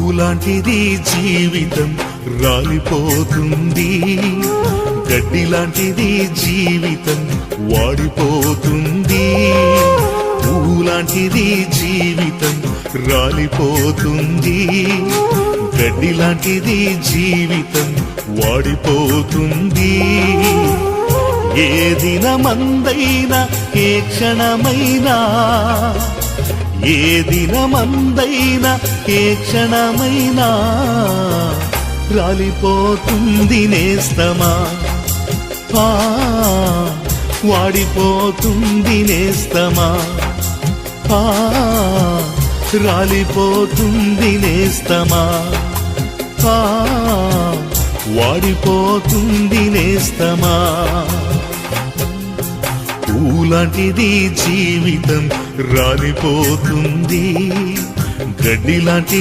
పూలాంటిది జీవితం రాలిపోతుంది, గడ్డి లాంటిది జీవితం వాడిపోతుంది. పూలాంటిది జీవితం రాలిపోతుంది, గడ్డి లాంటిది జీవితం వాడిపోతుంది. ఏ దినమందైనా ఏ క్షణమైనా, ఏ దినమందైనా ఏ క్షణమైనా రాలిపోతుంది నేస్తమా, వాడిపోతుంది నేస్తమా, రాలిపోతుంది నేస్తమా, వాడిపోతుంది నేస్తమా. పూలాంటిది జీవితం రాలిపోతుంది, గడ్డి లాంటి